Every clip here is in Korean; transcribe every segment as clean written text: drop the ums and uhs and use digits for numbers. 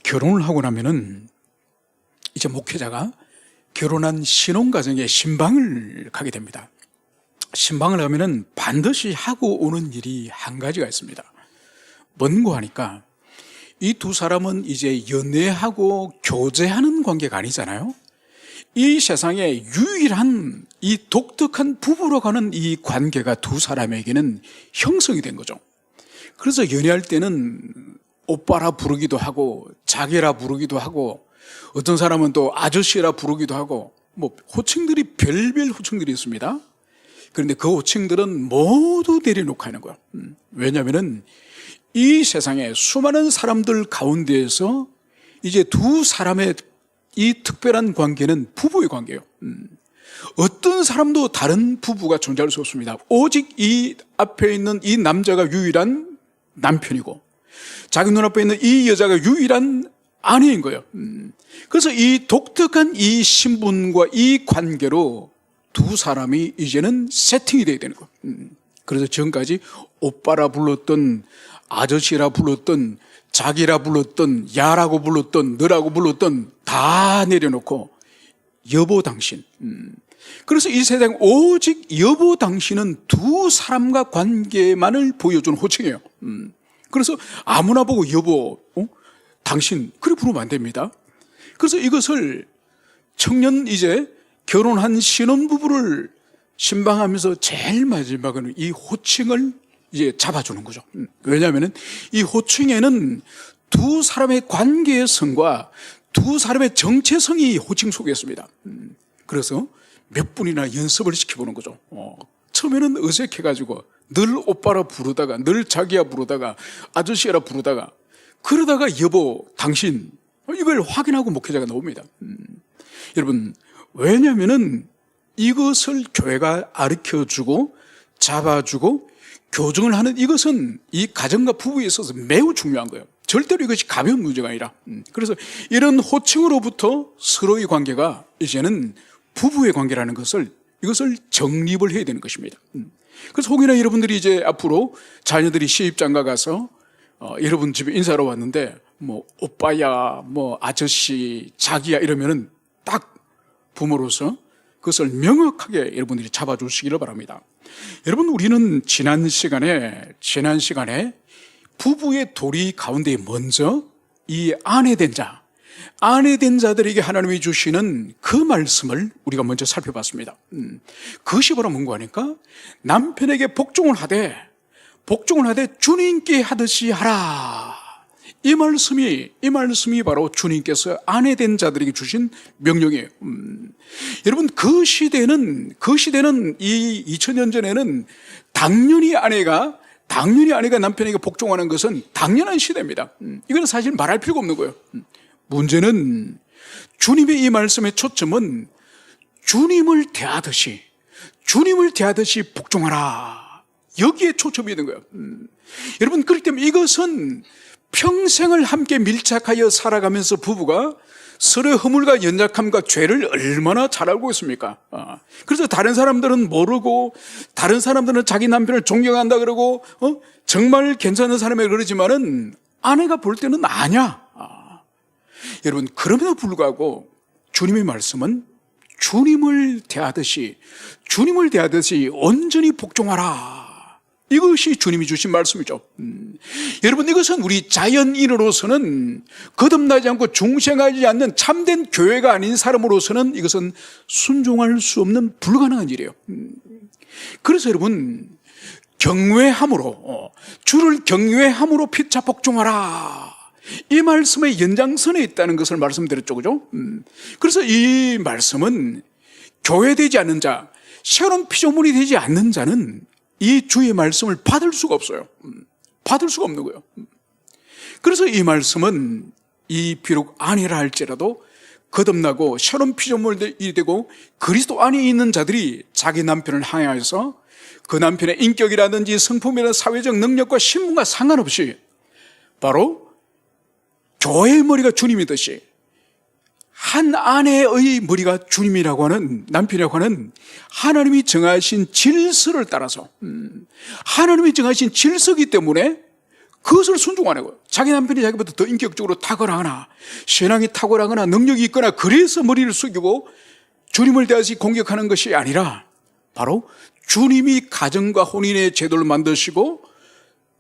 결혼을 하고 나면은 이제 목회자가 결혼한 신혼가정에 신방을 가게 됩니다. 신방을 가면은 반드시 하고 오는 일이 한 가지가 있습니다. 뭔고 하니까 이 두 사람은 이제 연애하고 교제하는 관계가 아니잖아요. 이 세상에 유일한 이 독특한 부부로 가는 이 관계가 두 사람에게는 형성이 된 거죠. 그래서 연애할 때는 오빠라 부르기도 하고 자기라 부르기도 하고 어떤 사람은 또 아저씨라 부르기도 하고 뭐 호칭들이 별별 호칭들이 있습니다. 그런데 그 호칭들은 모두 내려놓고 하는 거예요. 왜냐하면 이 세상에 수많은 사람들 가운데에서 이제 두 사람의 이 특별한 관계는 부부의 관계예요. 어떤 사람도 다른 부부가 존재할 수 없습니다. 오직 이 앞에 있는 이 남자가 유일한 남편이고 자기 눈앞에 있는 이 여자가 유일한 아내인 거예요. 그래서 이 독특한 이 신분과 이 관계로 두 사람이 이제는 세팅이 돼야 되는 거예요. 그래서 지금까지 오빠라 불렀던 아저씨라 불렀던 자기라 불렀던 야라고 불렀던 너라고 불렀던 다 내려놓고 여보 당신. 그래서 이 세상 오직 여보 당신은 두 사람과 관계만을 보여준 호칭이에요. 그래서 아무나 보고 여보 당신 그렇게 부르면 안 됩니다. 그래서 이것을 청년 이제 결혼한 신혼부부를 신방하면서 제일 마지막은 이 호칭을 이제 잡아주는 거죠. 왜냐하면 이 호칭에는 두 사람의 관계성과 두 사람의 정체성이 호칭 속에 있습니다. 그래서 몇 분이나 연습을 시켜보는 거죠. 처음에는 어색해가지고 늘 오빠라 부르다가 늘 자기야 부르다가 아저씨라 부르다가 그러다가 여보 당신 이걸 확인하고 목회자가 나옵니다. 여러분 왜냐하면 이것을 교회가 가르쳐주고 잡아주고 교정을 하는 이것은 이 가정과 부부에 있어서 매우 중요한 거예요. 절대로 이것이 가벼운 문제가 아니라. 그래서 이런 호칭으로부터 서로의 관계가 이제는 부부의 관계라는 이것을 정립을 해야 되는 것입니다. 그래서 혹여나 여러분들이 이제 앞으로 자녀들이 시집장가 가서 여러분 집에 인사하러 왔는데 뭐 오빠야 뭐 아저씨 자기야 이러면은 딱 부모로서 그것을 명확하게 여러분들이 잡아주시기를 바랍니다. 여러분 우리는 지난 시간에 부부의 도리 가운데 먼저 이 아내 된 자들에게 하나님이 주시는 그 말씀을 우리가 먼저 살펴봤습니다. 그것이 바로 뭔가 하니까 남편에게 복종을 하되 주님께 하듯이 하라. 이 말씀이 바로 주님께서 아내 된 자들에게 주신 명령이에요. 여러분 그 시대는 이 2000년 전에는 당연히 아내가 남편에게 복종하는 것은 당연한 시대입니다. 이건 사실 말할 필요가 없는 거예요. 문제는 주님의 이 말씀의 초점은 주님을 대하듯이 복종하라. 여기에 초점이 있는 거예요. 여러분 그렇기 때문에 이것은 평생을 함께 밀착하여 살아가면서 부부가 서로의 허물과 연약함과 죄를 얼마나 잘 알고 있습니까? 그래서 다른 사람들은 모르고 다른 사람들은 자기 남편을 존경한다 그러고 정말 괜찮은 사람이 그러지만은 아내가 볼 때는 아니야. 여러분 그럼에도 불구하고 주님의 말씀은 주님을 대하듯이 온전히 복종하라. 이것이 주님이 주신 말씀이죠. 여러분 이것은 우리 자연인으로서는 거듭나지 않고 중생하지 않는 참된 교회가 아닌 사람으로서는 이것은 순종할 수 없는 불가능한 일이에요. 그래서 여러분 주를 경외함으로 피차 복종하라. 이 말씀의 연장선에 있다는 것을 말씀드렸죠, 그죠? 그래서 이 말씀은 교회되지 않는 자, 새로운 피조물이 되지 않는 자는 이 주의 말씀을 받을 수가 없어요. 받을 수가 없는 거예요. 그래서 이 말씀은 비록 아내라 할지라도 거듭나고 새로운 피조물이 되고 그리스도 안에 있는 자들이 자기 남편을 향하여서 그 남편의 인격이라든지 성품이나 사회적 능력과 신분과 상관없이 바로 교회의 머리가 주님이듯이 한 아내의 머리가 주님이라고 하는, 남편이라고 하는 하나님이 정하신 질서를 따라서, 하나님이 정하신 질서이기 때문에 그것을 순종하는 거예요. 자기 남편이 자기보다 더 인격적으로 탁월하거나 신앙이 탁월하거나 능력이 있거나 그래서 머리를 숙이고 주님을 대하시 공격하는 것이 아니라 바로 주님이 가정과 혼인의 제도를 만드시고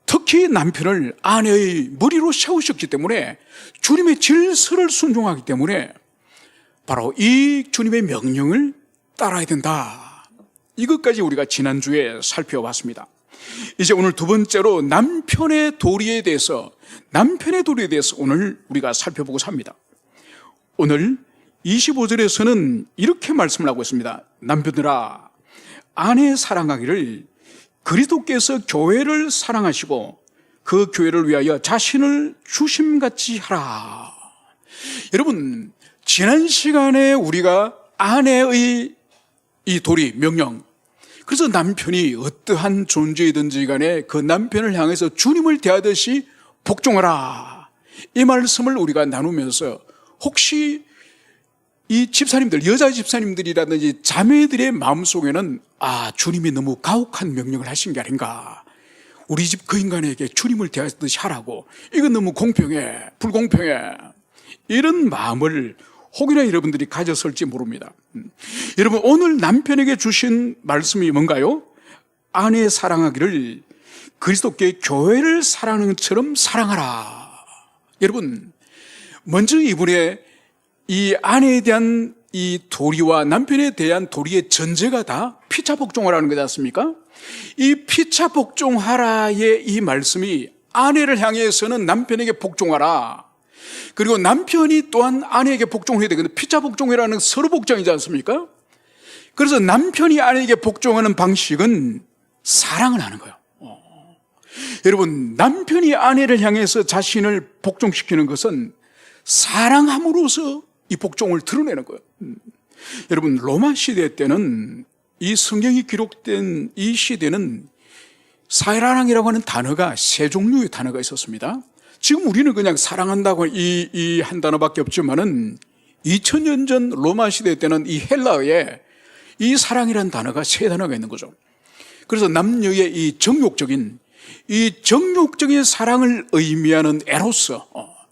특히 남편을 아내의 머리로 세우셨기 때문에 주님의 질서를 순종하기 때문에 바로 이 주님의 명령을 따라야 된다. 이것까지 우리가 지난주에 살펴봤습니다. 이제 오늘 두 번째로 남편의 도리에 대해서 오늘 우리가 살펴보고자 합니다. 오늘 25절에서는 이렇게 말씀을 하고 있습니다. 남편들아, 아내 사랑하기를 그리스도께서 교회를 사랑하시고 그 교회를 위하여 자신을 주심같이 하라. 여러분, 지난 시간에 우리가 아내의 이 도리, 명령, 그래서 남편이 어떠한 존재이든지 간에 그 남편을 향해서 주님을 대하듯이 복종하라, 이 말씀을 우리가 나누면서 혹시 이 집사님들, 여자 집사님들이라든지 자매들의 마음속에는 주님이 너무 가혹한 명령을 하신 게 아닌가, 우리 집 그 인간에게 주님을 대하듯이 하라고, 이건 너무 공평해, 불공평해, 이런 마음을 혹이나 여러분들이 가졌을지 모릅니다. 여러분, 오늘 남편에게 주신 말씀이 뭔가요? 아내 사랑하기를 그리스도께 교회를 사랑하는 것처럼 사랑하라. 여러분, 먼저 이분의 이 아내에 대한 이 도리와 남편에 대한 도리의 전제가 다 피차 복종하라는 거지 않습니까? 이 피차 복종하라의 이 말씀이 아내를 향해서는 남편에게 복종하라, 그리고 남편이 또한 아내에게 복종을 해야 되거든요. 피차 복종이라는 서로 복종이지 않습니까? 그래서 남편이 아내에게 복종하는 방식은 사랑을 하는 거예요. 여러분, 남편이 아내를 향해서 자신을 복종시키는 것은 사랑함으로써 이 복종을 드러내는 거예요. 여러분, 로마 시대 때는, 이 성경이 기록된 이 시대는 사랑이라고 하는 단어가 세 종류의 단어가 있었습니다. 지금 우리는 그냥 사랑한다고 이 한 단어밖에 없지만은 2000년 전 로마 시대 때는 이 헬라어에 이 사랑이라는 단어가 세 단어가 있는 거죠. 그래서 남녀의 이 정욕적인 사랑을 의미하는 에로스,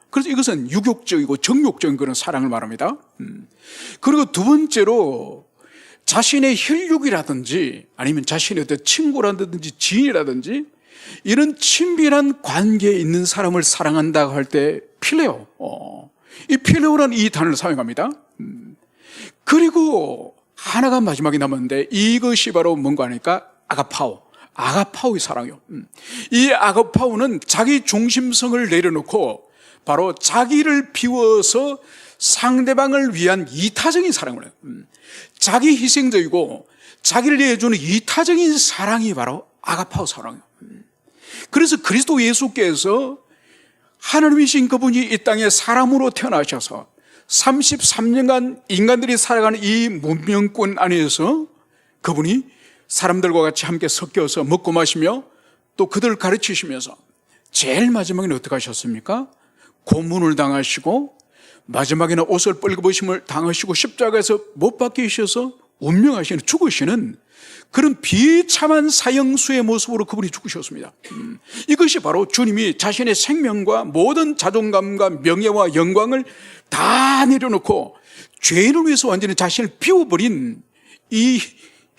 그래서 이것은 유욕적이고 정욕적인 그런 사랑을 말합니다. 그리고 두 번째로 자신의 혈육이라든지 아니면 자신의 어떤 친구라든지 지인이라든지 이런 친밀한 관계에 있는 사람을 사랑한다고 할 때 필레오, 이 필레오라는 이 단어를 사용합니다. 그리고 하나가 마지막에 남았는데 이것이 바로 뭔가 하니까 아가파오의 사랑이요. 이 아가파오는 자기 중심성을 내려놓고 바로 자기를 비워서 상대방을 위한 이타적인 사랑을 해요. 자기 희생적이고 자기를 내어주는 이타적인 사랑이 바로 아가파오 사랑이에요. 그래서 그리스도 예수께서 하나님이신 그분이 이 땅에 사람으로 태어나셔서 33년간 인간들이 살아가는 이 문명권 안에서 그분이 사람들과 같이 함께 섞여서 먹고 마시며 또 그들을 가르치시면서 제일 마지막에는 어떻게 하셨습니까? 고문을 당하시고 마지막에는 옷을 뻘거벗음을 당하시고 십자가에서 못 박히셔서 운명하시는, 죽으시는 그런 비참한 사형수의 모습으로 그분이 죽으셨습니다. 이것이 바로 주님이 자신의 생명과 모든 자존감과 명예와 영광을 다 내려놓고 죄인을 위해서 완전히 자신을 비워버린 이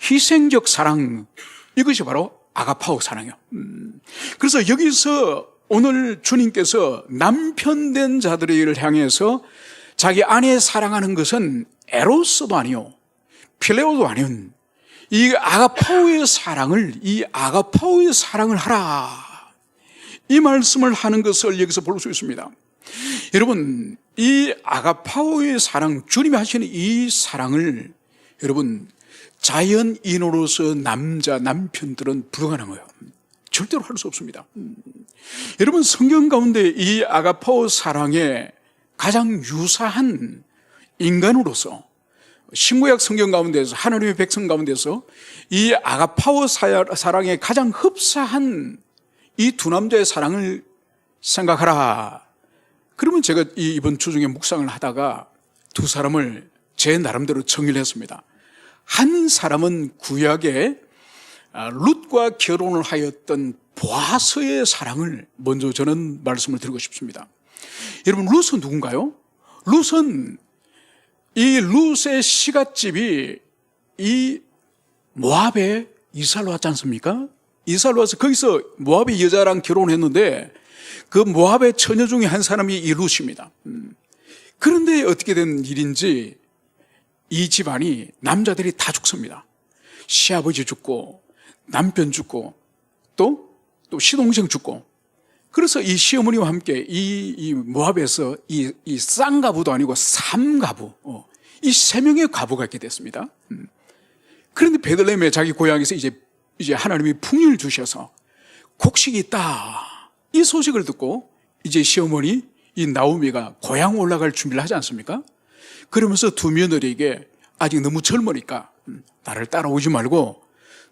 희생적 사랑, 이것이 바로 아가파오 사랑이에요. 그래서 여기서 오늘 주님께서 남편된 자들을 향해서 자기 아내 사랑하는 것은 에로스도 아니요, 필레오도 아닌 이 아가파오의 사랑을 하라, 이 말씀을 하는 것을 여기서 볼 수 있습니다. 여러분, 이 아가파오의 사랑, 주님이 하시는 이 사랑을 여러분 자연인으로서 남편들은 불가능한 거예요. 절대로 할 수 없습니다. 여러분, 성경 가운데 이 아가파오 사랑에 가장 유사한 인간으로서 신구약 성경 가운데서, 하나님의 백성 가운데서 이 아가파오 사랑에 가장 흡사한 이 두 남자의 사랑을 생각하라. 그러면 제가 이번 주 중에 묵상을 하다가 두 사람을 제 나름대로 정의를 했습니다. 한 사람은 구약에 룻과 결혼을 하였던 보아스의 사랑을 먼저 저는 말씀을 드리고 싶습니다. 여러분, 룻은 누군가요? 룻은 이 룻의 시갓집이 이 모압에 이사를 왔지 않습니까? 이사를 와서 거기서 모압의 여자랑 결혼했는데 그 모압의 처녀 중에 한 사람이 이 룻입니다. 그런데 어떻게 된 일인지 이 집안이 남자들이 다 죽습니다. 시아버지 죽고 남편 죽고 또 시동생 죽고, 그래서 이 시어머니와 함께 이 모압에서 이 쌍가부도 아니고 삼가부, 이 세 명의 가부가 있게 됐습니다. 그런데 베들레헴에 자기 고향에서 이제 하나님이 풍요를 주셔서 곡식이 있다, 이 소식을 듣고 이제 시어머니 이 나오미가 고향 올라갈 준비를 하지 않습니까? 그러면서 두 며느리에게 아직 너무 젊으니까 나를 따라오지 말고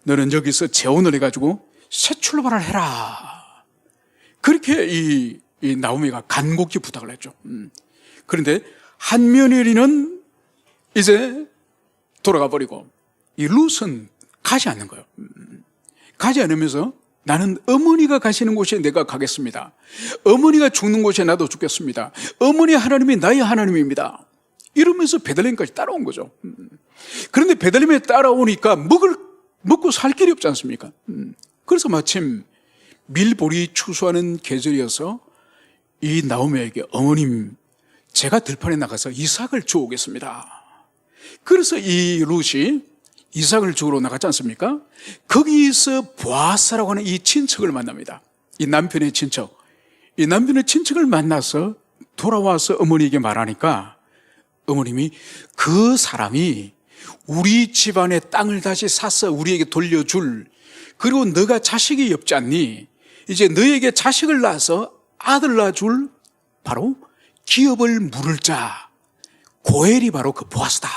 너는 여기서 재혼을 해가지고 새 출발을 해라, 그렇게 이 나오미가 간곡히 부탁을 했죠. 그런데 한 며느리는 이제 돌아가 버리고 이 룻은 가지 않는 거예요. 가지 않으면서 나는 어머니가 가시는 곳에 내가 가겠습니다. 어머니가 죽는 곳에 나도 죽겠습니다. 어머니 하나님이 나의 하나님입니다. 이러면서 베들레헴까지 따라온 거죠. 그런데 베들레헴에 따라오니까 먹고 살 길이 없지 않습니까? 그래서 마침 밀보리 추수하는 계절이어서 이 나오미에게 어머님, 제가 들판에 나가서 이삭을 주오겠습니다. 그래서 이 룻이 이삭을 주우러 나갔지 않습니까? 거기서 보아스라고 하는 이 친척을 만납니다. 이 남편의 친척. 이 남편의 친척을 만나서 돌아와서 어머니에게 말하니까 어머님이 그 사람이 우리 집안의 땅을 다시 사서 우리에게 돌려줄, 그리고 너가 자식이 없지 않니? 이제 너에게 자식을 낳아서 아들 낳아줄 바로 기업을 물을 자 고엘이 바로 그 보아스다.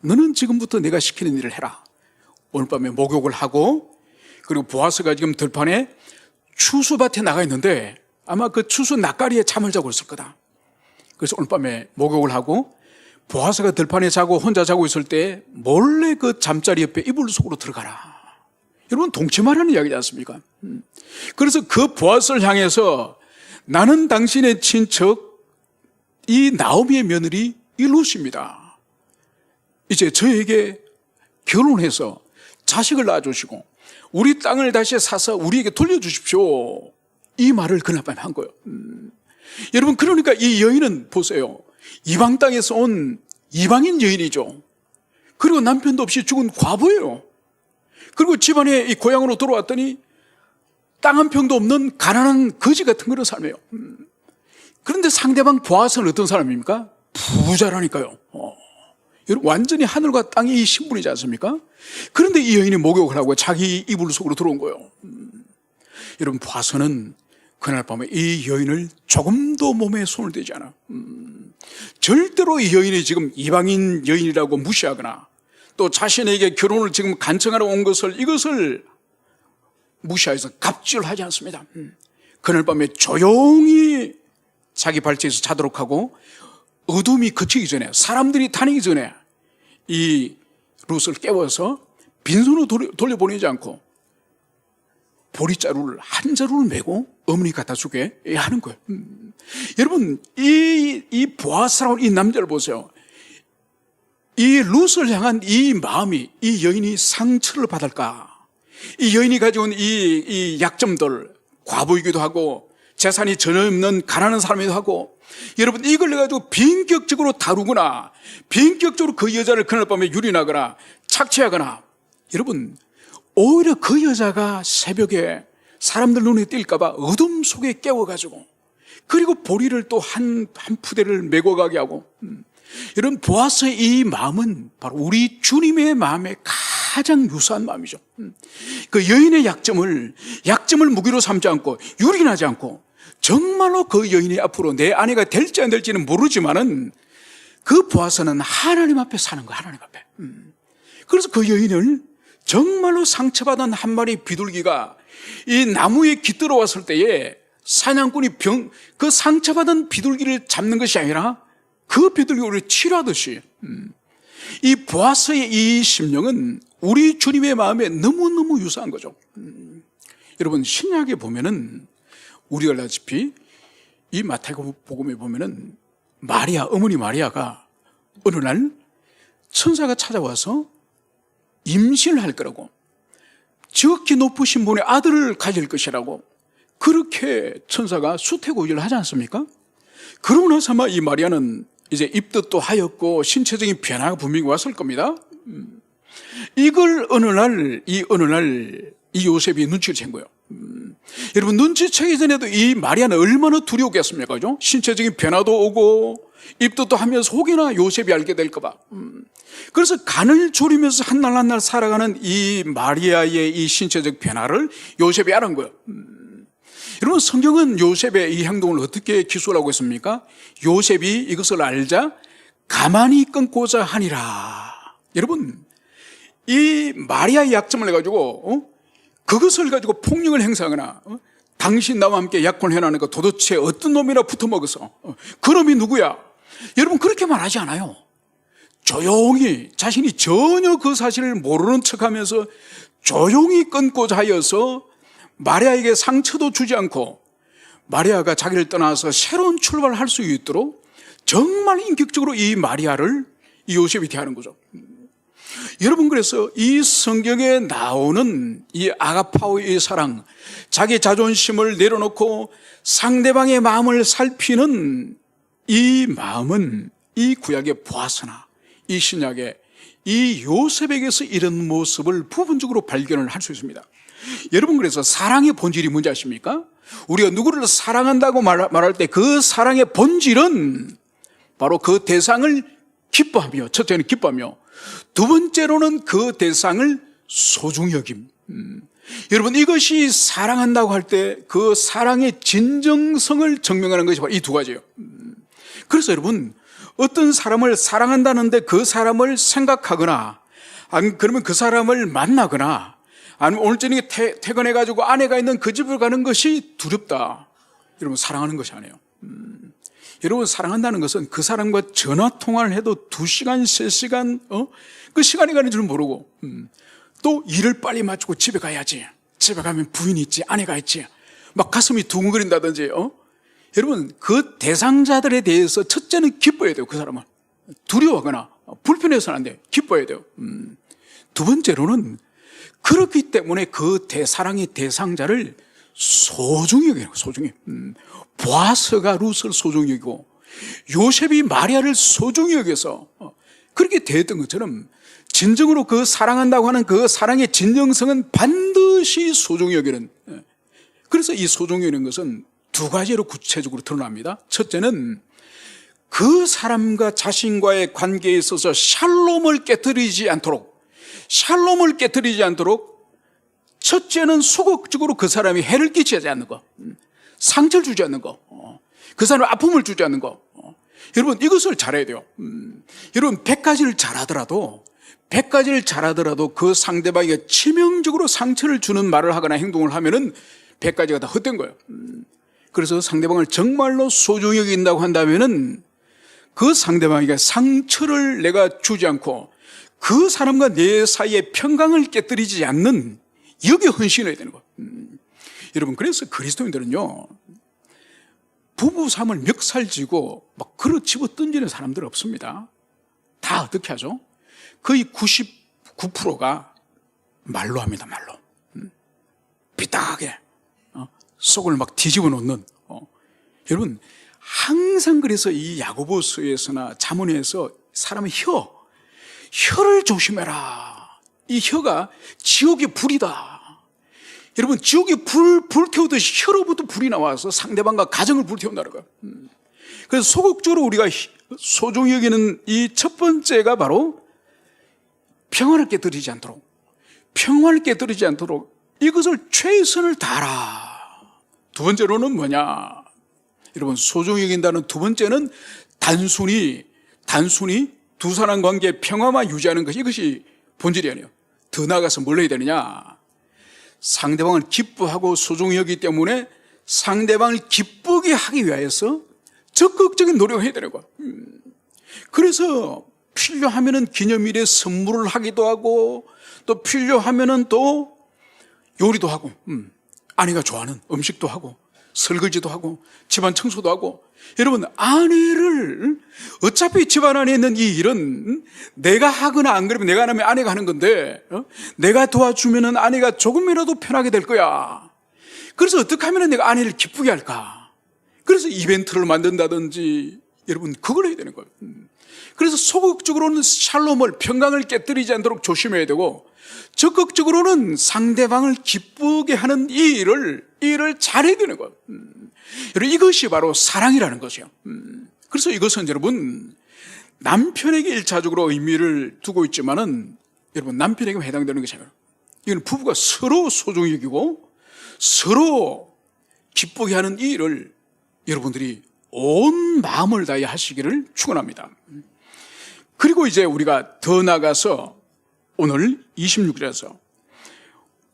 너는 지금부터 내가 시키는 일을 해라. 오늘 밤에 목욕을 하고, 그리고 보아스가 지금 들판에 추수밭에 나가 있는데 아마 그 추수 낯가리에 잠을 자고 있을 거다. 그래서 오늘 밤에 목욕을 하고 보아스가 들판에 자고 혼자 자고 있을 때 몰래 그 잠자리 옆에 이불 속으로 들어가라. 여러분, 동침하라는 이야기지 않습니까? 그래서 그 보아스를 향해서 나는 당신의 친척 이 나오미의 며느리 이 룻입니다. 이제 저에게 결혼해서 자식을 낳아주시고 우리 땅을 다시 사서 우리에게 돌려주십시오. 이 말을 그날 밤에 한 거예요. 여러분, 그러니까 이 여인은 보세요. 이방 땅에서 온 이방인 여인이죠. 그리고 남편도 없이 죽은 과부예요. 그리고 집안에 이 고향으로 돌아왔더니 땅 한 평도 없는 가난한 거지 같은 그런 삶이에요. 그런데 상대방 보아스는 어떤 사람입니까? 부자라니까요. 여러분, 완전히 하늘과 땅의 신분이지 않습니까? 그런데 이 여인이 목욕을 하고 자기 이불 속으로 들어온 거예요. 여러분, 보아스는 그날 밤에 이 여인을 조금도 몸에 손을 대지 않아. 절대로 이 여인이 지금 이방인 여인이라고 무시하거나 또 자신에게 결혼을 지금 간청하러 온 이것을 무시해서 갑질하지 않습니다. 그날 밤에 조용히 자기 발치에서 자도록 하고 어둠이 그치기 전에, 사람들이 다니기 전에 이 룻을 깨워서 빈손으로 돌려보내지 않고 보리자루를 한 자루를 메고 어머니 갖다 주게 하는 거예요. 여러분, 이 보아스라는 이 남자를 보세요. 이 룻을 향한 이 마음이, 이 여인이 상처를 받을까? 이 여인이 가져온 이 약점들, 과부이기도 하고 재산이 전혀 없는 가난한 사람이기도 하고, 여러분, 이걸 가지고 비인격적으로 다루거나 비인격적으로 그 여자를 그날 밤에 유린하거나 착취하거나, 여러분, 오히려 그 여자가 새벽에 사람들 눈에 띌까 봐 어둠 속에 깨워가지고, 그리고 보리를 또 한 푸대를 메고 가게 하고, 여러분, 보아스의 이 마음은 바로 우리 주님의 마음에 가장 유사한 마음이죠. 그 여인의 약점을 무기로 삼지 않고 유린하지 않고, 정말로 그 여인이 앞으로 내 아내가 될지 안 될지는 모르지만은 그 보아스는 하나님 앞에 사는 거야, 하나님 앞에. 그래서 그 여인을 정말로 상처받은 한 마리 비둘기가 이 나무에 깃들어 왔을 때에 사냥꾼이 그 상처받은 비둘기를 잡는 것이 아니라 그 비둘기를 치료하듯이, 이 보아스의 이 심령은 우리 주님의 마음에 너무너무 유사한 거죠. 여러분 신약에 보면은 우리가 알다시피 이 마태복음에 보면은 마리아, 어머니 마리아가 어느 날 천사가 찾아와서 임신을 할 거라고, 지극히 높으신 분의 아들을 가질 것이라고 그렇게 천사가 수태고지를 하지 않습니까? 그러고 나서 아마 이 마리아는 이제 입덧도 하였고 신체적인 변화가 분명히 왔을 겁니다. 이걸 어느 날 이 요셉이 눈치를 챈 거예요. 여러분 눈치채기 전에도 이 마리아는 얼마나 두려웠겠습니까? 그죠? 신체적인 변화도 오고 입덧도 하면서 혹여나 요셉이 알게 될까 봐. 그래서 간을 졸이면서 한 날 한 날 살아가는 이 마리아의 이 신체적 변화를 요셉이 알은 거예요. 여러분 성경은 요셉의 이 행동을 어떻게 기술하고 있습니까? 요셉이 이것을 알자 가만히 끊고자 하니라. 여러분 이 마리아의 약점을 가지고 그것을 가지고 폭력을 행사하거나 당신 나와 함께 약혼해라는 거 도대체 어떤 놈이나 붙어먹어서 그놈이 누구야? 여러분 그렇게 말하지 않아요. 조용히 자신이 전혀 그 사실을 모르는 척하면서 조용히 끊고자 하여서 마리아에게 상처도 주지 않고 마리아가 자기를 떠나서 새로운 출발을 할 수 있도록 정말 인격적으로 이 마리아를 이 요셉이 대하는 거죠. 여러분 그래서 이 성경에 나오는 이 아가파오의 사랑, 자기 자존심을 내려놓고 상대방의 마음을 살피는 이 마음은 이 구약의 보아스나 이 신약의 이 요셉에게서 이런 모습을 부분적으로 발견을 할 수 있습니다. 여러분 그래서 사랑의 본질이 뭔지 아십니까? 우리가 누구를 사랑한다고 말할 때 그 사랑의 본질은 바로 그 대상을 기뻐하며, 첫째는 기뻐하며, 두 번째로는 그 대상을 소중히 여김. 여러분 이것이 사랑한다고 할 때 그 사랑의 진정성을 증명하는 것이 바로 이 두 가지예요. 그래서 여러분 어떤 사람을 사랑한다는데 그 사람을 생각하거나 아니면 그러면 그 사람을 만나거나 아니면 오늘 저녁에 퇴근해가지고 아내가 있는 그 집을 가는 것이 두렵다. 여러분 사랑하는 것이 아니에요. 여러분 사랑한다는 것은 그 사람과 전화통화를 해도 2시간, 3시간 그 시간이 가는 줄 모르고 또 일을 빨리 마치고 집에 가야지. 집에 가면 부인이 있지, 아내가 있지. 막 가슴이 두근거린다든지 여러분 그 대상자들에 대해서 첫째는 기뻐해야 돼요. 그 사람은 두려워하거나 불편해서는 안 돼요. 기뻐해야 돼요. 두 번째로는 그렇기 때문에 그 사랑의 대상자를 소중히 여겨요. 소중히. 보아스가 룻을 소중히 여기고 요셉이 마리아를 소중히 여겨서 그렇게 대했던 것처럼 진정으로 그 사랑한다고 하는 그 사랑의 진정성은 반드시 소중히 여기는, 그래서 이 소중히 여기는 것은 두 가지로 구체적으로 드러납니다. 첫째는 그 사람과 자신과의 관계에 있어서 샬롬을 깨뜨리지 않도록 첫째는 소극적으로 그 사람이 해를 끼치지 않는 거, 상처를 주지 않는 거, 그 사람의 아픔을 주지 않는 거. 여러분 이것을 잘해야 돼요. 여러분 100가지를 잘하더라도 그 상대방에게 치명적으로 상처를 주는 말을 하거나 행동을 하면은 100가지가 다 헛된 거예요. 그래서 상대방을 정말로 소중히 여긴다고 한다면은 그 상대방에게 상처를 내가 주지 않고 그 사람과 내 사이의 평강을 깨뜨리지 않는 여기에 헌신해야 되는 거예요. 여러분 그래서 그리스도인들은요 부부싸움을 멱살쥐고 막 그릇 집어 던지는 사람들 없습니다. 다 어떻게 하죠? 거의 99%가 말로 합니다. 말로. 삐딱하게 속을 막 뒤집어 놓는. 여러분 항상 그래서 이 야고보서에서나 잠언에서 사람의 혀를 조심해라. 이 혀가 지옥의 불이다. 여러분 지옥에 불태우듯이 혀로부터 불이 나와서 상대방과 가정을 불태운다는 거예요. 그래서 소극적으로 우리가 소중히 여기는 이 첫 번째가 바로 평화를 깨뜨리지 않도록 이것을 최선을 다하라. 두 번째로는 뭐냐? 여러분 소중히 여긴다는 두 번째는 단순히 두 사람 관계의 평화만 유지하는 것이 이것이 본질이 아니에요. 더 나아가서 뭘 해야 되느냐? 상대방을 기뻐하고 소중히 여기기 때문에 상대방을 기쁘게 하기 위해서 적극적인 노력을 해야 되는 거야. 그래서 필요하면은 기념일에 선물을 하기도 하고 또 필요하면은 또 요리도 하고 아내가 좋아하는 음식도 하고 설거지도 하고 집안 청소도 하고. 여러분, 아내를, 어차피 집안 안에 있는 이 일은 내가 하거나 안 그러면 내가 안 하면 아내가 하는 건데, 내가 도와주면 아내가 조금이라도 편하게 될 거야. 그래서 어떻게 하면 내가 아내를 기쁘게 할까? 그래서 이벤트를 만든다든지, 여러분, 그걸 해야 되는 거예요. 그래서 소극적으로는 샬롬을, 평강을 깨뜨리지 않도록 조심해야 되고, 적극적으로는 상대방을 기쁘게 하는 이 일을 잘해야 되는 거예요. 여러분, 이것이 바로 사랑이라는 것이에요. 그래서 이것은 여러분, 남편에게 1차적으로 의미를 두고 있지만은, 여러분, 남편에게 해당되는 것이 아니라, 이건 부부가 서로 소중히 여기고, 서로 기쁘게 하는 이 일을 여러분들이 온 마음을 다해 하시기를 축원합니다. 그리고 이제 우리가 더 나가서 오늘 26절에서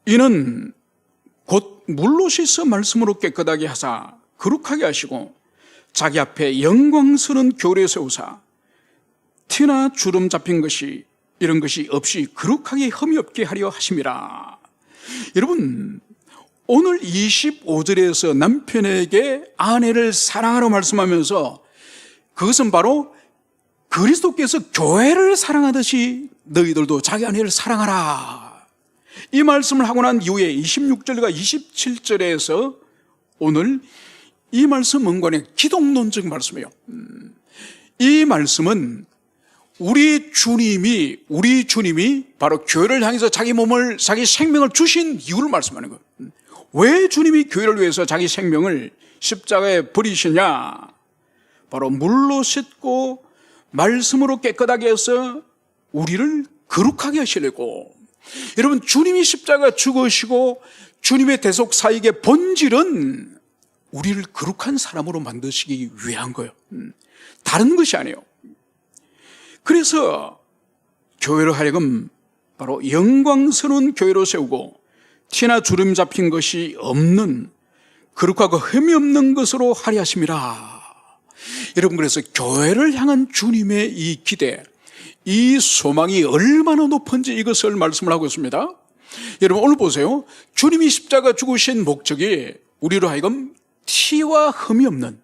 이는 곧 물로 씻어 말씀으로 깨끗하게 하사 거룩하게 하시고 자기 앞에 영광스러운 교례 세우사 티나 주름 잡힌 것이 이런 것이 없이 거룩하게 흠이 없게 하려 하심이라. 여러분, 오늘 25절에서 남편에게 아내를 사랑하라고 말씀하면서 그것은 바로 그리스도께서 교회를 사랑하듯이 너희들도 자기 아내를 사랑하라. 이 말씀을 하고 난 이후에 26절과 27절에서 오늘 이 말씀 은관의 기독론적 말씀이에요. 이 말씀은 우리 주님이 바로 교회를 향해서 자기 몸을, 자기 생명을 주신 이유를 말씀하는 거예요. 왜 주님이 교회를 위해서 자기 생명을 십자가에 버리시냐? 바로 물로 씻고 말씀으로 깨끗하게 해서 우리를 거룩하게 하시려고. 여러분, 주님이 십자가 죽으시고 주님의 대속 사역의 본질은 우리를 거룩한 사람으로 만드시기 위한 거예요. 다른 것이 아니에요. 그래서 교회를 하여금 바로 영광스러운 교회로 세우고 티나 주름 잡힌 것이 없는 거룩하고 흠이 없는 것으로 하려 하심이라. 여러분, 그래서 교회를 향한 주님의 이 기대, 이 소망이 얼마나 높은지 이것을 말씀을 하고 있습니다. 여러분, 오늘 보세요. 주님이 십자가 죽으신 목적이 우리로 하여금 티와 흠이 없는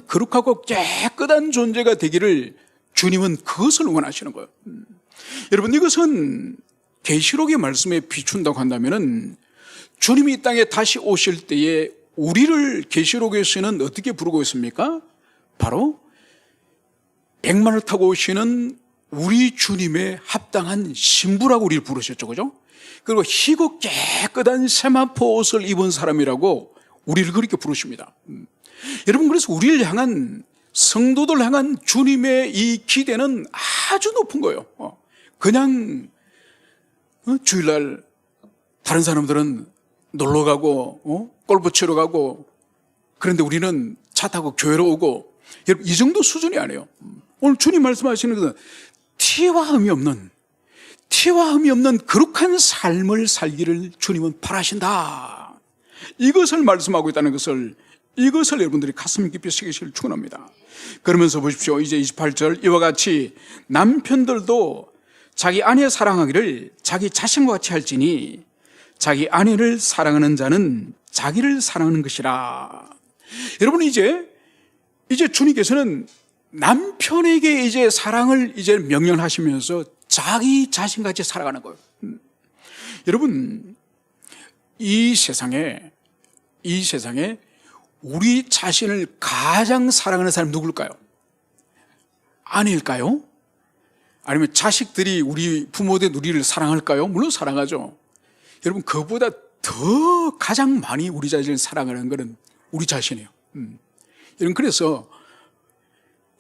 거룩하고 깨끗한 존재가 되기를 주님은 그것을 원하시는 거예요. 여러분, 이것은 계시록의 말씀에 비춘다고 한다면은 주님이 이 땅에 다시 오실 때에 우리를 계시록에서는 어떻게 부르고 있습니까? 바로 백마를 타고 오시는 우리 주님의 합당한 신부라고 우리를 부르셨죠, 그죠? 그리고 희고 깨끗한 세마포 옷을 입은 사람이라고 우리를 그렇게 부르십니다. 여러분, 그래서 우리를 향한, 성도들 향한 주님의 이 기대는 아주 높은 거예요. 그냥 주일날 다른 사람들은 놀러 가고 골프 치러 가고, 그런데 우리는 차 타고 교회로 오고, 여러분, 이 정도 수준이 아니에요. 오늘 주님 말씀하시는 것은 티와 흠이 없는 거룩한 삶을 살기를 주님은 바라신다. 이것을 말씀하고 있다는 것을, 이것을 여러분들이 가슴 깊이 새기시길 축원합니다. 그러면서 보십시오. 이제 28절, 이와 같이 남편들도 자기 아내 사랑하기를 자기 자신과 같이 할지니 자기 아내를 사랑하는 자는 자기를 사랑하는 것이라. 여러분, 이제 주님께서는 남편에게 이제 사랑을 이제 명령하시면서 자기 자신같이 살아가는 거예요. 여러분, 이 세상에 우리 자신을 가장 사랑하는 사람이 누굴까요? 아내일까요? 아니면 자식들이 우리 부모들 우리를 사랑할까요? 물론 사랑하죠. 여러분, 그보다 더 가장 많이 우리 자신을 사랑하는 것은 우리 자신이에요. 여러분, 그래서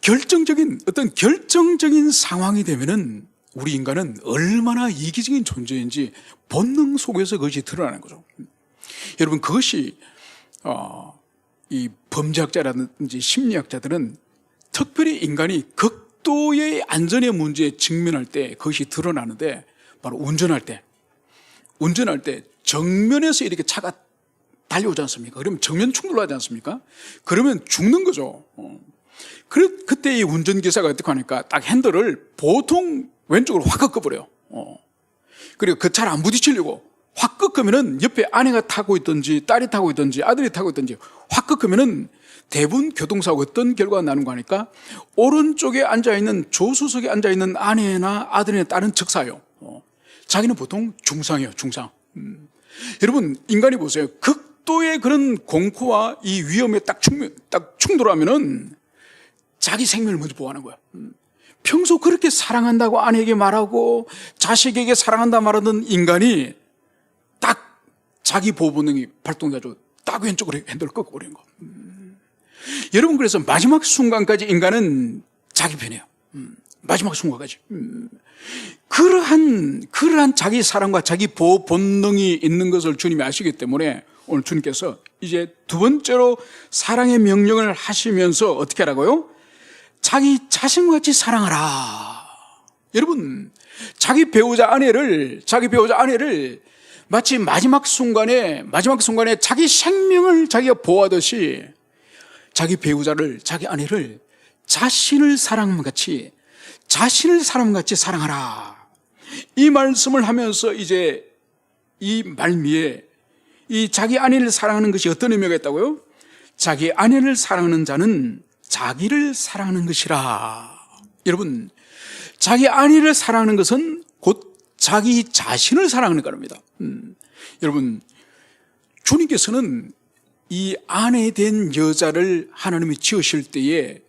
결정적인 상황이 되면은 우리 인간은 얼마나 이기적인 존재인지 본능 속에서 그것이 드러나는 거죠. 여러분, 그것이 이 범죄학자라든지 심리학자들은 특별히 인간이 극도의 안전의 문제에 직면할 때 그것이 드러나는데, 바로 운전할 때 정면에서 이렇게 차가 달려오지 않습니까? 그러면 정면 충돌하지 않습니까? 그러면 죽는 거죠. 그때 이 운전기사가 어떻게 하니까 딱 핸들을 보통 왼쪽으로 확 꺾어버려요. 그리고 그 차를 안 부딪히려고 확 꺾으면은 옆에 아내가 타고 있든지 딸이 타고 있든지 아들이 타고 있든지 확 꺾으면은 대부분 교통사고 어떤 결과가 나는 거 하니까 오른쪽에 앉아있는 조수석에 앉아있는 아내나 아들이나 딸은 즉사요. 자기는 보통 중상이에요. 중상. 여러분 인간이 보세요. 극도의 그런 공포와 이 위험에 딱 충돌하면은 자기 생명을 먼저 보호하는 거야. 평소 그렇게 사랑한다고 아내에게 말하고 자식에게 사랑한다 말하던 인간이 딱 자기 보호 본능이 발동해가지고 딱 왼쪽으로 핸들을 꺾어 버리는 거. 여러분 그래서 마지막 순간까지 인간은 자기 편이에요. 마지막 순간까지. 그러한 자기 사랑과 자기 보호 본능이 있는 것을 주님이 아시기 때문에 오늘 주님께서 이제 두 번째로 사랑의 명령을 하시면서 어떻게 하라고요? 자기 자신같이 사랑하라. 여러분 자기 배우자 아내를 마치 마지막 순간에 자기 생명을 자기가 보호하듯이 자기 배우자를, 자기 아내를 자신을 사랑같이 사랑하라. 이 말씀을 하면서 이제 이 말미에 이 자기 아내를 사랑하는 것이 어떤 의미가 있다고요? 자기 아내를 사랑하는 자는 자기를 사랑하는 것이라. 여러분 자기 아내를 사랑하는 것은 곧 자기 자신을 사랑하는 겁니다. 여러분 주님께서는 이 아내 된 여자를 하나님이 지으실 때에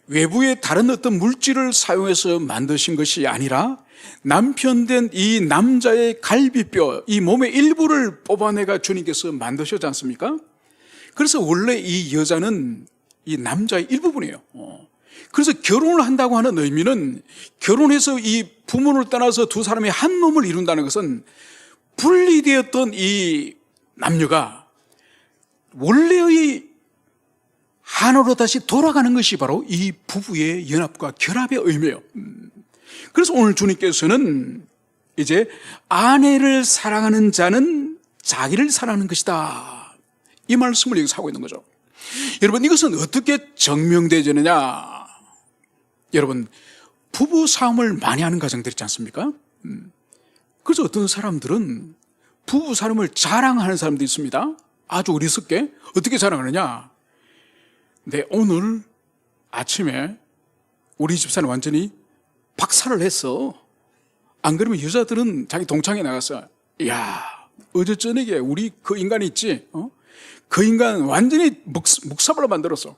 외부의 다른 어떤 물질을 사용해서 만드신 것이 아니라 남편 된 이 남자의 갈비뼈, 이 몸의 일부를 뽑아내가 주님께서 만드셨지 않습니까? 그래서 원래 이 여자는 이 남자의 일부분이에요. 그래서 결혼을 한다고 하는 의미는 결혼해서 이 부모를 떠나서 두 사람이 한 몸을 이룬다는 것은 분리되었던 이 남녀가 원래의 하나로 다시 돌아가는 것이 바로 이 부부의 연합과 결합의 의미예요. 그래서 오늘 주님께서는 이제 아내를 사랑하는 자는 자기를 사랑하는 것이다. 이 말씀을 여기서 하고 있는 거죠. 여러분 이것은 어떻게 증명되느냐? 여러분 부부 싸움을 많이 하는 가정들 있지 않습니까? 그래서 어떤 사람들은 부부 싸움을 자랑하는 사람도 있습니다. 아주 어리석게 어떻게 자랑하느냐? 네, 오늘 아침에 우리 집사는 완전히 박살을 했어. 안 그러면 여자들은 자기 동창회 나가서 야 어제 저녁에 우리 그 인간이 있지? 그 인간 완전히 묵사발로 만들었어.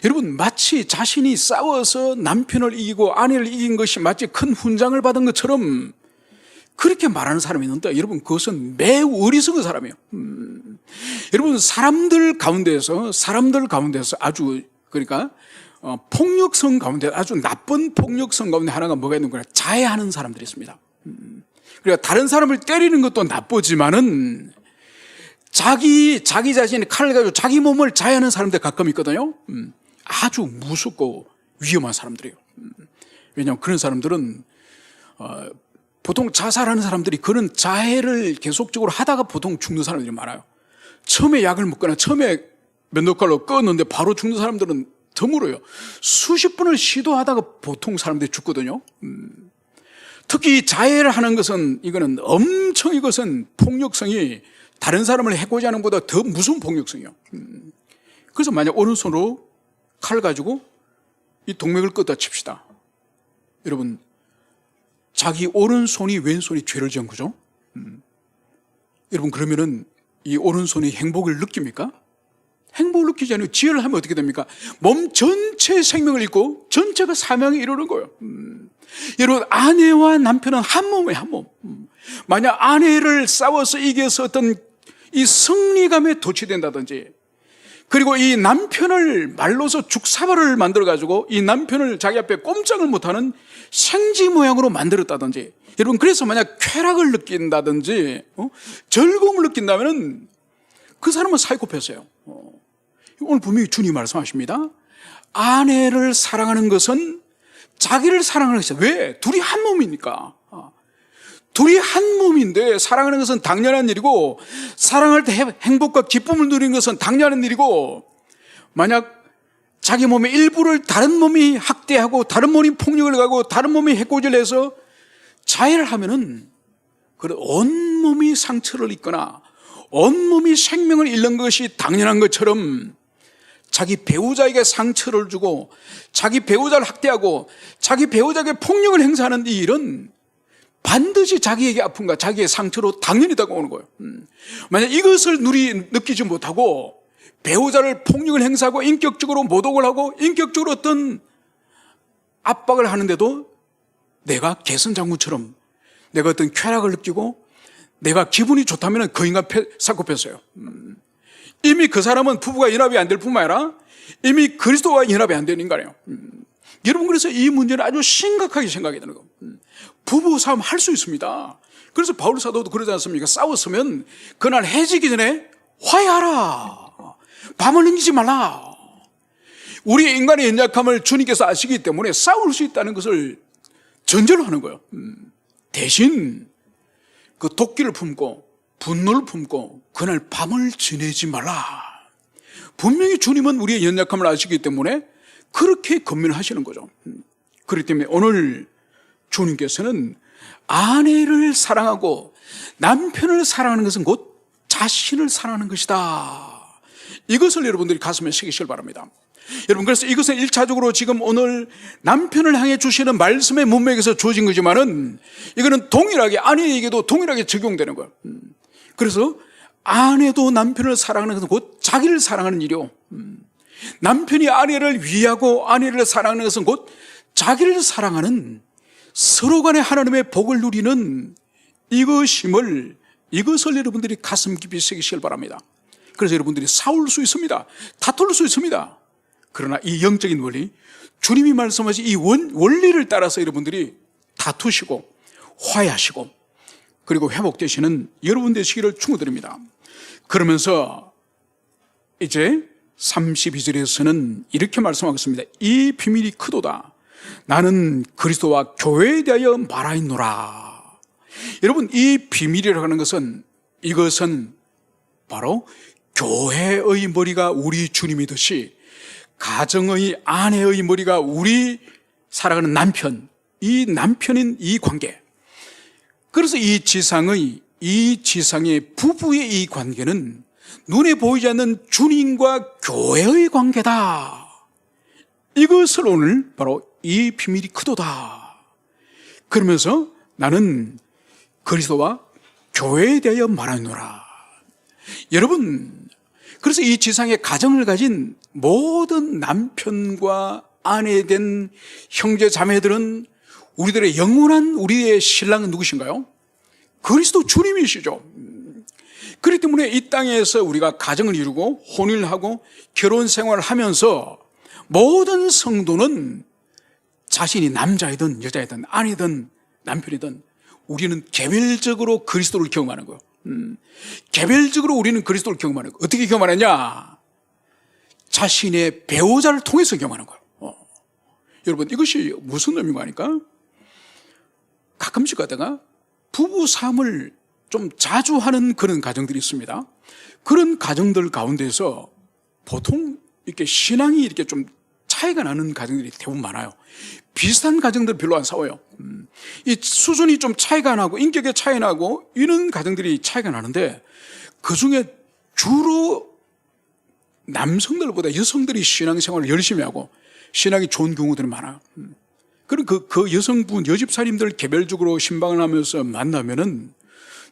여러분 마치 자신이 싸워서 남편을 이기고 아내를 이긴 것이 마치 큰 훈장을 받은 것처럼 그렇게 말하는 사람이 있는데 여러분 그것은 매우 어리석은 사람이에요. 여러분 사람들 가운데서 아주 그러니까 폭력성 가운데 아주 나쁜 폭력성 가운데 하나가 뭐가 있는 거냐? 자해하는 사람들이 있습니다. 그러니까 다른 사람을 때리는 것도 나쁘지만은 자기 자신이 칼을 가지고 자기 몸을 자해하는 사람들 가끔 있거든요. 아주 무섭고 위험한 사람들이에요. 왜냐하면 그런 사람들은 보통 자살하는 사람들이 그런 자해를 계속적으로 하다가 보통 죽는 사람들이 많아요. 처음에 약을 먹거나 처음에 면도칼로 껐는데 바로 죽는 사람들은 드물어요. 수십 번을 시도하다가 보통 사람들이 죽거든요. 특히 자해를 하는 것은 이것은 폭력성이 다른 사람을 해코지 하는 것보다 더 무서운 폭력성이에요. 그래서 만약 오른손으로 칼 가지고 이 동맥을 끄다 칩시다. 여러분 자기 오른손이 왼손이 죄를 지은 거죠. 여러분 그러면은 이 오른손이 행복을 느낍니까? 행복을 느끼지 않으면 지혜를 하면 어떻게 됩니까? 몸 전체의 생명을 잃고 전체가 사명에 이르는 거예요. 여러분 아내와 남편은 한 몸이에요. 한 몸. 만약 아내를 싸워서 이겨서 어떤 이 승리감에 도취된다든지 그리고 이 남편을 말로서 죽사발을 만들어가지고 이 남편을 자기 앞에 꼼짝을 못하는 생쥐 모양으로 만들었다든지 여러분 그래서 만약 쾌락을 느낀다든지 즐거움을 느낀다면 그 사람은 사이코패스예요. 오늘 분명히 주님이 말씀하십니다. 아내를 사랑하는 것은 자기를 사랑하는 것이다. 왜? 둘이 한 몸이니까. 둘이 한 몸인데 사랑하는 것은 당연한 일이고 사랑할 때 행복과 기쁨을 누리는 것은 당연한 일이고 만약 자기 몸의 일부를 다른 몸이 학대하고 다른 몸이 폭력을 가고 다른 몸이 해코지를 해서 자해를 하면은 온 온몸이 상처를 입거나 온몸이 생명을 잃는 것이 당연한 것처럼 자기 배우자에게 상처를 주고 자기 배우자를 학대하고 자기 배우자에게 폭력을 행사하는 이 일은 반드시 자기에게 아픔과 자기의 상처로 당연히 다가오는 거예요. 만약 이것을 느끼지 못하고 배우자를 폭력을 행사하고 인격적으로 모독을 하고 인격적으로 어떤 압박을 하는데도 내가 개선장군처럼 내가 어떤 쾌락을 느끼고 내가 기분이 좋다면 그 인간 사코패스예요. 이미 그 사람은 부부가 연합이 안 될 뿐만 아니라 이미 그리스도와 연합이 안 되는 인간이에요. 여러분, 그래서 이 문제는 아주 심각하게 생각해야 되는 거예요. 부부 싸움 할 수 있습니다. 그래서 바울 사도도 그러지 않습니까? 싸웠으면 그날 해지기 전에 화해하라. 밤을 넘기지 말라. 우리 인간의 연약함을 주님께서 아시기 때문에 싸울 수 있다는 것을 전제로 하는 거예요. 대신 그 도끼를 품고 분노를 품고 그날 밤을 지내지 말라. 분명히 주님은 우리의 연약함을 아시기 때문에 그렇게 권면하시는 거죠. 그렇기 때문에 오늘 주님께서는 아내를 사랑하고 남편을 사랑하는 것은 곧 자신을 사랑하는 것이다. 이것을 여러분들이 가슴에 새기시길 바랍니다. 여러분, 그래서 이것은 1차적으로 지금 오늘 남편을 향해 주시는 말씀의 문맥에서 주어진 거지만은 이거는 동일하게 아내에게도 동일하게 적용되는 거예요. 그래서 아내도 남편을 사랑하는 것은 곧 자기를 사랑하는 일이요. 남편이 아내를 위하고 아내를 사랑하는 것은 곧 자기를 사랑하는 서로 간에 하나님의 복을 누리는 이것을 여러분들이 가슴 깊이 새기시길 바랍니다. 그래서 여러분들이 싸울 수 있습니다. 다툴 수 있습니다. 그러나 이 영적인 원리, 주님이 말씀하신 이 원리를 따라서 여러분들이 다투시고 화해하시고 그리고 회복되시는 여러분 되시기를 축원드립니다. 그러면서 이제 32절에서는 이렇게 말씀하겠습니다. 이 비밀이 크도다. 나는 그리스도와 교회에 대하여 말하였노라. 여러분, 이 비밀이라고 하는 것은 이것은 바로 교회의 머리가 우리 주님이듯이 가정의 아내의 머리가 우리 사랑하는 남편, 이 남편인 이 관계. 그래서 이 지상의 부부의 이 관계는 눈에 보이지 않는 주님과 교회의 관계다. 이것을 오늘 바로 이 비밀이 크도다. 그러면서 나는 그리스도와 교회에 대하여 말하노라. 여러분, 그래서 이 지상의 가정을 가진 모든 남편과 아내에 된 형제 자매들은 우리들의 영원한 우리의 신랑은 누구신가요? 그리스도 주님이시죠. 그렇기 때문에 이 땅에서 우리가 가정을 이루고 혼인을 하고 결혼 생활을 하면서 모든 성도는 자신이 남자이든 여자이든 아내든 남편이든 우리는 개별적으로 그리스도를 경험하는 거예요. 개별적으로 우리는 그리스도를 경험하는 거예요. 어떻게 경험하느냐? 자신의 배우자를 통해서 경험하는 거예요. 여러분, 이것이 무슨 의미가 아닐까? 가끔씩 가다가 부부 싸움을 좀 자주 하는 그런 가정들이 있습니다. 그런 가정들 가운데서 보통 이렇게 신앙이 이렇게 좀 차이가 나는 가정들이 대부분 많아요. 비슷한 가정들 별로 안 싸워요. 이 수준이 좀 차이가 나고 인격의 차이 나고 이런 가정들이 차이가 나는데 그중에 주로 남성들보다 여성들이 신앙생활을 열심히 하고 신앙이 좋은 경우들이 많아요. 그럼 그 여성분, 여집사님들 개별적으로 신방을 하면서 만나면은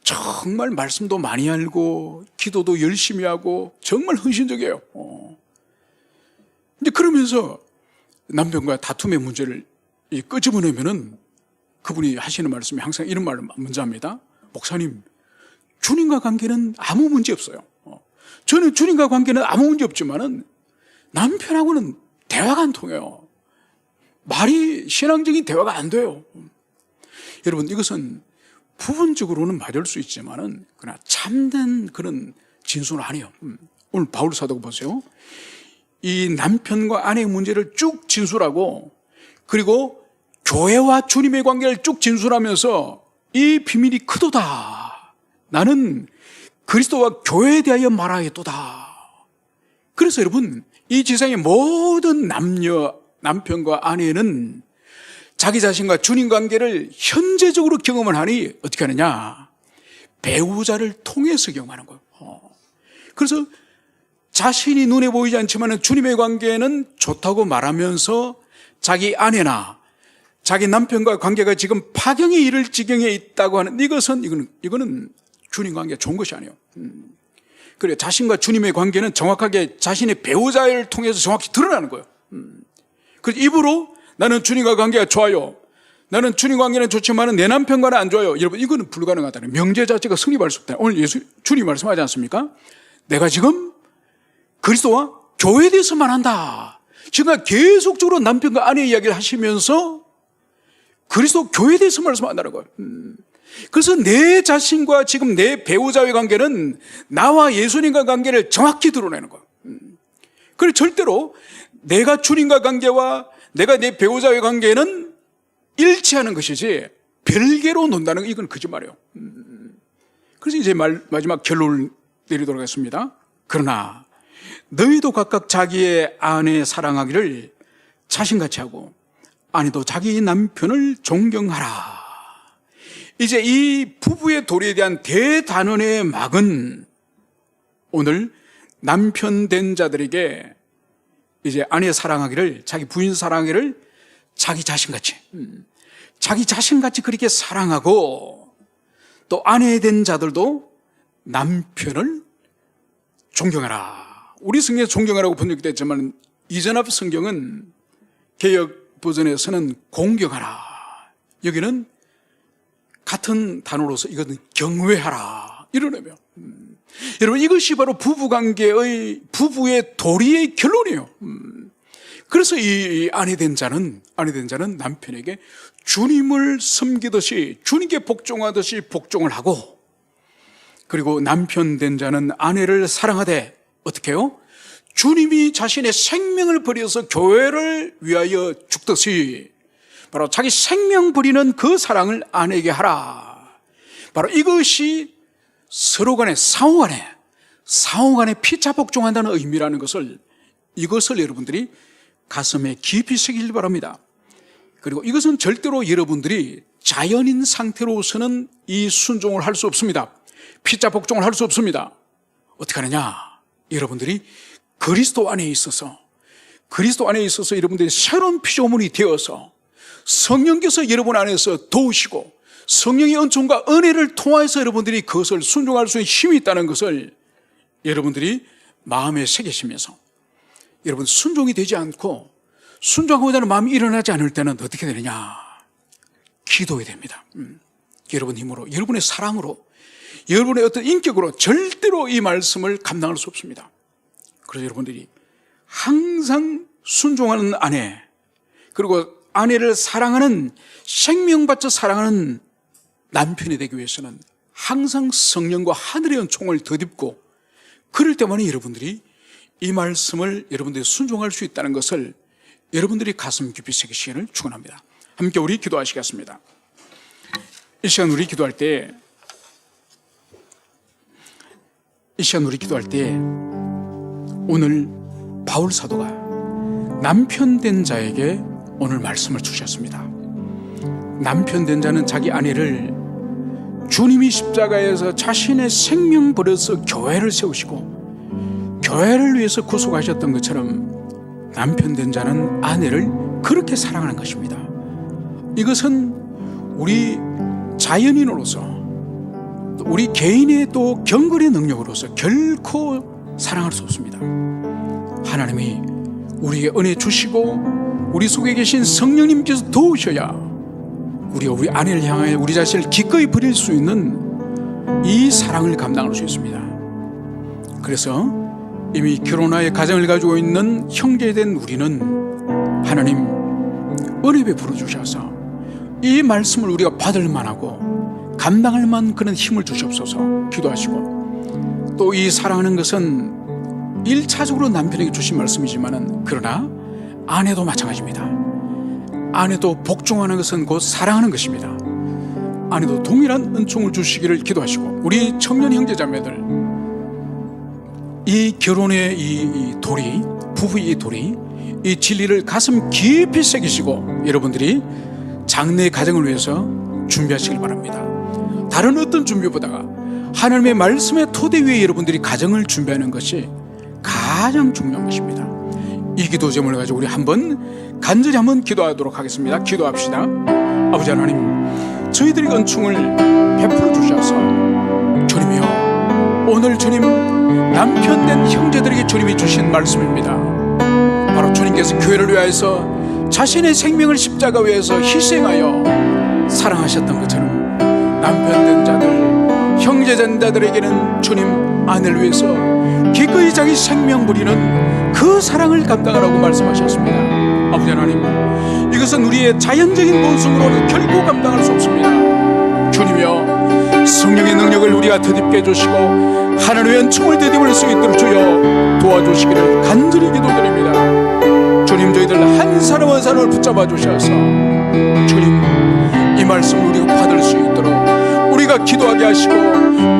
정말 말씀도 많이 알고 기도도 열심히 하고 정말 헌신적이에요. 근데 그러면서 남편과 다툼의 문제를 끄집어내면은 그분이 하시는 말씀이 항상 이런 말을 먼저 합니다. 목사님, 주님과 관계는 아무 문제 없어요. 저는 주님과 관계는 아무 문제 없지만은 남편하고는 대화가 안 통해요. 말이 신앙적인 대화가 안 돼요. 여러분, 이것은 부분적으로는 맞을 수 있지만은 그러나 참된 그런 진술은 아니에요. 오늘 바울 사도가 보세요. 이 남편과 아내의 문제를 쭉 진술하고 그리고 교회와 주님의 관계를 쭉 진술하면서 이 비밀이 크도다. 나는 그리스도와 교회에 대하여 말하였도다. 그래서 여러분, 이 지상의 모든 남편과 아내는 자기 자신과 주님 관계를 현재적으로 경험을 하니 어떻게 하느냐? 배우자를 통해서 경험하는 거예요. 그래서 자신이 눈에 보이지 않지만 주님의 관계는 좋다고 말하면서 자기 아내나 자기 남편과 관계가 지금 파경에 이를 지경에 있다고 하는 이거는 주님 관계가 좋은 것이 아니에요. 그래, 자신과 주님의 관계는 정확하게 자신의 배우자를 통해서 정확히 드러나는 거예요. 그래서 입으로 나는 주님과 관계가 좋아요, 나는 주님 관계는 좋지만 내 남편과는 안 좋아요, 여러분, 이거는 불가능하다는, 명제 자체가 성립할 수 없다. 오늘 주님 말씀하지 않습니까? 내가 지금 그리스도와 교회에 대해서만 한다. 지금 계속적으로 남편과 아내 이야기를 하시면서 그리스도 교회에 대해서 말씀한다는 거예요. 그래서 내 자신과 지금 내 배우자의 관계는 나와 예수님과 관계를 정확히 드러내는 거예요. 그래서 절대로 내가 주님과 관계와 내가 내 배우자의 관계는 일치하는 것이지 별개로 논다는 거, 이건 거짓말이에요. 그래서 이제 마지막 결론을 내리도록 하겠습니다. 그러나 너희도 각각 자기의 아내 사랑하기를 자신같이 하고 아내도 자기 남편을 존경하라. 이제 이 부부의 도리에 대한 대단원의 막은 오늘 남편 된 자들에게 이제 아내 사랑하기를, 자기 부인 사랑하기를 자기 자신같이 그렇게 사랑하고, 또 아내 된 자들도 남편을 존경하라. 우리 성경에 존경하라고 번역되어 있지만 이전앞 성경은 개역 버전에서는 공경하라. 여기는 같은 단어로서 이것은 경외하라 이런 의미예요. 여러분, 이것이 바로 부부관계의 부부의 도리의 결론이에요. 그래서 이 아내 된 자는 남편에게 주님을 섬기듯이, 주님께 복종하듯이 복종을 하고, 그리고 남편 된 자는 아내를 사랑하되 어떻게 해요? 주님이 자신의 생명을 버려서 교회를 위하여 죽듯이 바로 자기 생명 버리는 그 사랑을 아내에게 하라. 바로 이것이 서로 간에 상호 간에 피차 복종한다는 의미라는 것을, 이것을 여러분들이 가슴에 깊이 새기길 바랍니다. 그리고 이것은 절대로 여러분들이 자연인 상태로서는 이 순종을 할 수 없습니다. 피차 복종을 할 수 없습니다. 어떻게 하느냐? 여러분들이 그리스도 안에 있어서 여러분들이 새로운 피조물이 되어서 성령께서 여러분 안에서 도우시고 성령의 은총과 은혜를 통해서 여러분들이 그것을 순종할 수 있는 힘이 있다는 것을 여러분들이 마음에 새기시면서, 여러분 순종이 되지 않고 순종하고자 하는 마음이 일어나지 않을 때는 어떻게 되느냐? 기도해야 됩니다. 여러분 힘으로, 여러분의 사랑으로, 여러분의 어떤 인격으로 절대로 이 말씀을 감당할 수 없습니다. 그래서 여러분들이 항상 순종하는 아내, 그리고 아내를 사랑하는, 생명 바쳐 사랑하는 남편이 되기 위해서는 항상 성령과 하늘의 은총을 덧입고, 그럴 때만에 여러분들이 이 말씀을 여러분들이 순종할 수 있다는 것을 여러분들이 가슴 깊이 새기시기를 축원합니다. 함께 우리 기도하시겠습니다. 이 시간 우리 기도할 때 오늘 바울 사도가 남편 된 자에게 오늘 말씀을 주셨습니다. 남편 된 자는 자기 아내를 주님이 십자가에서 자신의 생명 버려서 교회를 세우시고 교회를 위해서 구속하셨던 것처럼 남편 된 자는 아내를 그렇게 사랑하는 것입니다. 이것은 우리 자연인으로서, 우리 개인의 또 경건의 능력으로서 결코 사랑할 수 없습니다. 하나님이 우리에게 은혜 주시고 우리 속에 계신 성령님께서 도우셔야 우리 아내를 향하여 우리 자신을 기꺼이 버릴 수 있는 이 사랑을 감당할 수 있습니다. 그래서 이미 결혼하여 가정을 가지고 있는 형제된 우리는 하나님 은혜 베풀어 주셔서 이 말씀을 우리가 받을 만하고 감당할 만한 그런 힘을 주시옵소서 기도하시고, 또 이 사랑하는 것은 1차적으로 남편에게 주신 말씀이지만 그러나 아내도 마찬가지입니다. 아내도 복종하는 것은 곧 사랑하는 것입니다. 아내도 동일한 은총을 주시기를 기도하시고, 우리 청년 형제자매들 이 결혼의 이 도리, 부부의 이 도리, 이 진리를 가슴 깊이 새기시고 여러분들이 장래 가정을 위해서 준비하시길 바랍니다. 다른 어떤 준비보다가 하나님의 말씀의 토대 위에 여러분들이 가정을 준비하는 것이 가장 중요한 것입니다. 이 기도 제목을 가지고 우리 한번 간절히 한번 기도하도록 하겠습니다. 기도합시다. 아버지 하나님, 저희들에게 은총을 베풀어 주셔서 주님이여, 오늘 주님 남편된 형제들에게 주님이 주신 말씀입니다. 바로 주님께서 교회를 위하여서 자신의 생명을 십자가 위에서 희생하여 사랑하셨던 것처럼 남편된 자들, 형제된 자들에게는 주님 아내를 위해서 기꺼이 자기 생명 부리는 그 사랑을 감당하라고 말씀하셨습니다. 아버지 하나님, 이것은 우리의 자연적인 본성으로는 결코 감당할 수 없습니다. 주님이여, 성령의 능력을 우리가 덧입게 해주시고 하나님의 은총을 덧입을 수 있도록 주여 도와주시기를 간절히 기도드립니다. 주님, 저희들 한 사람 한 사람을 붙잡아 주셔서 주님, 이 말씀을 우리가 받을 수 있도록 우리가 기도하게 하시고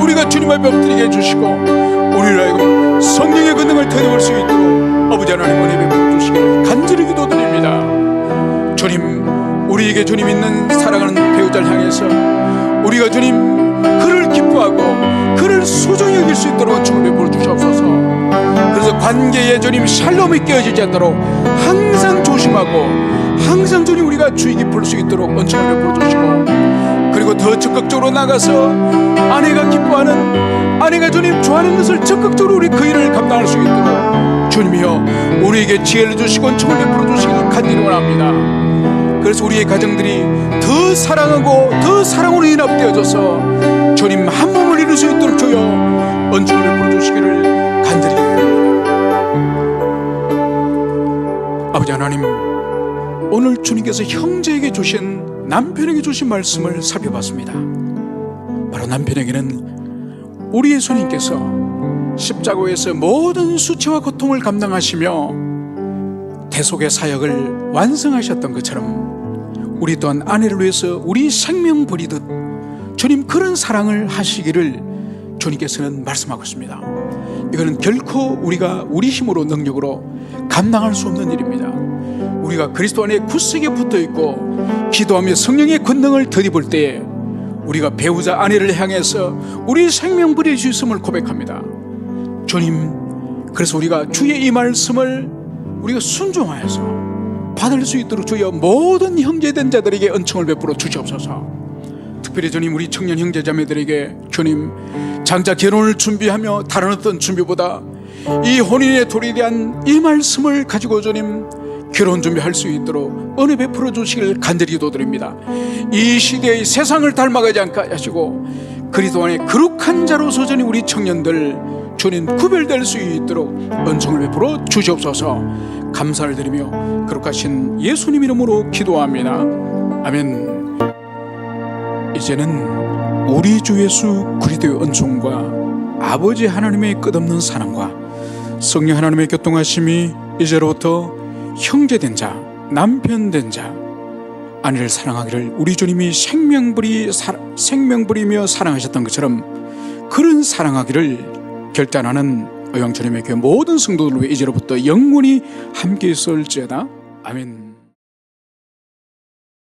우리가 주님 앞에 엎드리게 해주시고 우리를 하여금 성령의 권능을 덧입을 수 있도록 아버지 하나님 은혜 베풀어 주시기를 간절히 기도드립니다. 주님, 우리에게 주님 있는 사랑하는 배우자를 향해서 우리가 주님 그를 기뻐하고 그를 소중히 여길 수 있도록 은총을 베풀어 주시옵소서. 그래서 관계에 주님 샬롬이 깨어지지 않도록 항상 조심하고 항상 주님 우리가 주의 깊을 수 있도록 은총을 베풀어 주시고, 그리고 더 적극적으로 나가서 아내가 기뻐하는, 아내가 주님 좋아하는 것을 적극적으로 우리 그 일을 감당할 수 있도록 주님이여 우리에게 지혜를 주시고 은총을 베풀어 주시기를 간절히 원합니다. 그래서 우리의 가정들이 더 사랑하고 더 사랑으로 연합되어져서 주님 한 몸을 이룰 수 있도록 주여 은총을 베풀어 주시기를 간절히 기도합니다. 아버지 하나님, 오늘 주님께서 형제에게 주신, 남편에게 주신 말씀을 살펴봤습니다. 바로 남편에게는 우리 예수님께서 십자가에서 모든 수치와 고통을 감당하시며 대속의 사역을 완성하셨던 것처럼 우리 또한 아내를 위해서 우리 생명 버리듯 주님 그런 사랑을 하시기를 주님께서는 말씀하고 있습니다. 이거는 결코 우리가 우리 힘으로 능력으로 감당할 수 없는 일입니다. 우리가 그리스도 안에 굳세게 붙어있고 기도하며 성령의 권능을 덧입을 때에 우리가 배우자 아내를 향해서 우리 생명 버릴 수 있음을 고백합니다. 주님, 그래서 우리가 주의 이 말씀을 우리가 순종하여서 받을 수 있도록 주여 모든 형제된 자들에게 은총을 베풀어 주시옵소서. 특별히 주님 우리 청년 형제자매들에게 주님 장차 결혼을 준비하며 다른 어떤 준비보다 이 혼인의 도리에 대한 이 말씀을 가지고 주님 결혼 준비할 수 있도록 은혜 베풀어 주시길 간절히 기도드립니다. 이 시대의 세상을 닮아가지 않게 하시고 그리스도 안에 거룩한 자로서 주님 우리 청년들 주님 구별될 수 있도록 은총을 베풀어 주시옵소서. 감사를 드리며 거룩하신 예수님 이름으로 기도합니다. 아멘. 이제는 우리 주 예수 그리스도의 은총과 아버지 하나님의 끝없는 사랑과 성령 하나님의 교통하심이 이제로부터 형제된 자, 남편된 자, 아내를 사랑하기를 우리 주님이 생명 부리며 사랑하셨던 것처럼 그런 사랑하기를 결단하는 의왕 주님의 교회 모든 성도들 위해 이제로부터 영원히 함께 있을지어다. 아멘.